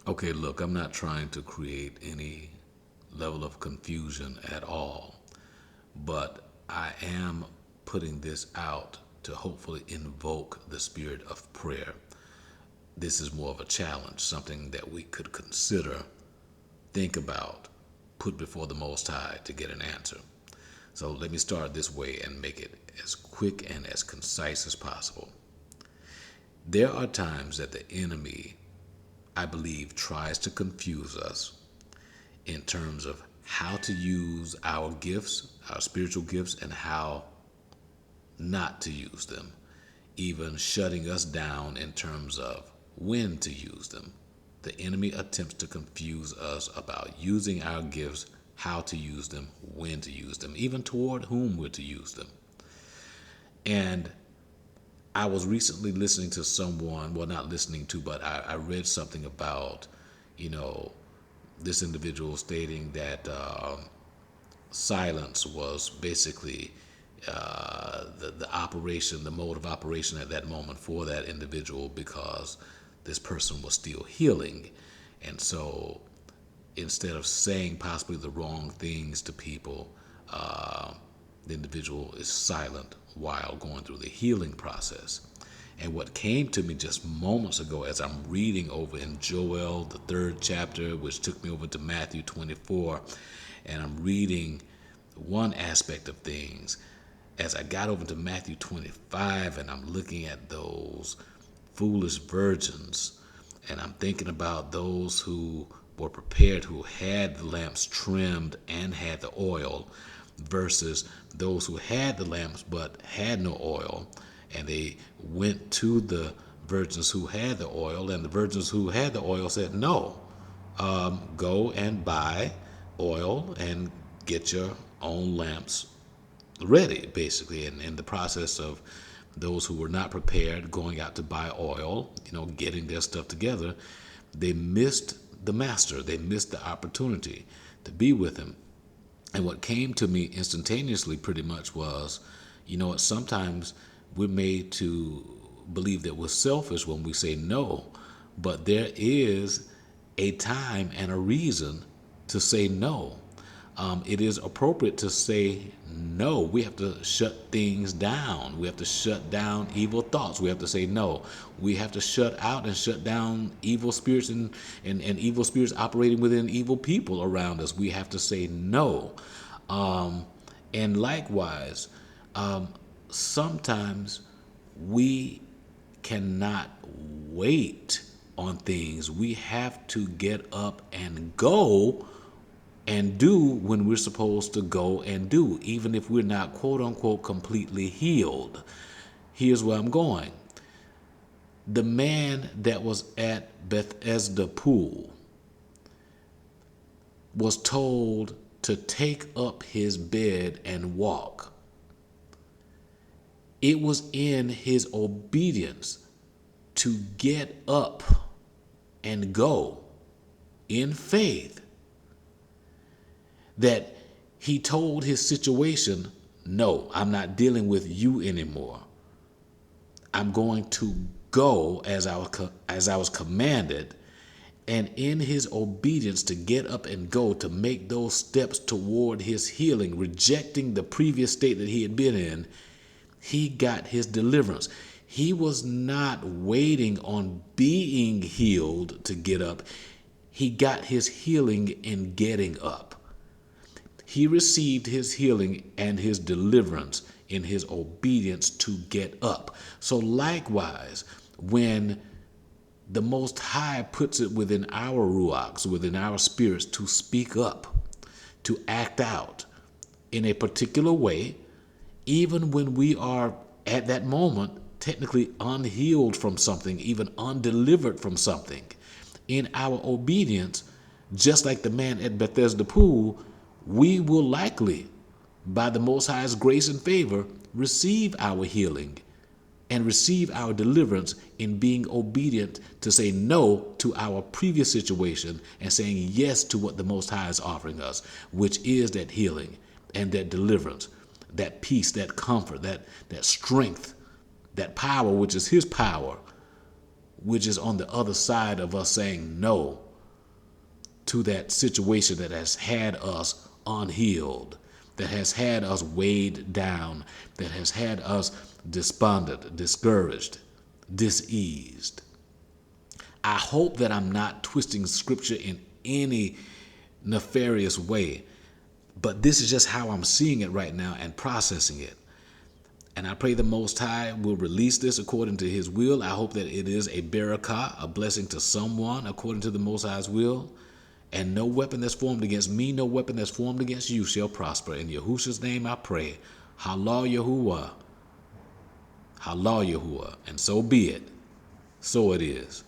Okay, look, I'm not trying to create any level of confusion at all, but I am putting this out to hopefully invoke the spirit of prayer. This is more of a challenge, something that we could consider, think about, put before the Most High to get an answer. So let me start this way and make it as quick and as concise as possible. There are times that the enemy, I believe, tries to confuse us in terms of how to use our gifts, our spiritual gifts, and how not to use them, even shutting us down in terms of when to use them. The enemy attempts to confuse us about using our gifts, how to use them, when to use them, even toward whom we're to use them. And I was recently listening to someone, well, not listening to, but I read something about, you know, this individual stating that silence was basically the operation, the mode of operation at that moment for that individual because this person was still healing. And so instead of saying possibly the wrong things to people, the individual is silent while going through the healing process. And what came to me just moments ago as I'm reading over in Joel, the 3rd chapter, which took me over to Matthew 24, and I'm reading one aspect of things. As I got over to Matthew 25 and I'm looking at those foolish virgins, and I'm thinking about those who were prepared, who had the lamps trimmed and had the oil, versus those who had the lamps but had no oil. And they went to the virgins who had the oil, and the virgins who had the oil said, no, go and buy oil and get your own lamps ready, basically. And in the process of those who were not prepared going out to buy oil, getting their stuff together, they missed the master. They missed the opportunity to be with him. And what came to me instantaneously pretty much was, sometimes we're made to believe that we're selfish when we say no, but there is a time and a reason to say no. It is appropriate to say no. We have to shut things down. We have to shut down evil thoughts. We have to say no. We have to shut out and shut down evil spirits and evil spirits operating within evil people around us. We have to say no. And likewise, sometimes we cannot wait on things. We have to get up and go and do when we're supposed to go and do, even if we're not quote unquote completely healed. Here's where I'm going. The man that was at Bethesda pool was told to take up his bed and walk. It was in his obedience to get up and go in faith that he told his situation, no, I'm not dealing with you anymore. I'm going to go as I was commanded. And in his obedience to get up and go, to make those steps toward his healing, rejecting the previous state that he had been in, he got his deliverance. He was not waiting on being healed to get up. He got his healing in getting up. He received his healing and his deliverance in his obedience to get up. So likewise, when the Most High puts it within our ruachs, within our spirits, to speak up, to act out in a particular way, even when we are at that moment technically unhealed from something, even undelivered from something, in our obedience, just like the man at Bethesda pool, we will likely, by the Most High's grace and favor, receive our healing and receive our deliverance in being obedient to say no to our previous situation and saying yes to what the Most High is offering us, which is that healing and that deliverance, that peace, that comfort, that strength, that power, which is his power, which is on the other side of us saying no to that situation that has had us unhealed, that has had us weighed down, that has had us despondent, discouraged, diseased. I hope that I'm not twisting scripture in any nefarious way, but this is just how I'm seeing it right now and processing it. And I pray the Most High will release this according to his will. I hope that it is a barakah, a blessing to someone according to the Most High's will. And no weapon that's formed against me, no weapon that's formed against you shall prosper. In Yahushua's name I pray. Halal Yahuwah. Halal Yahuwah. And so be it. So it is.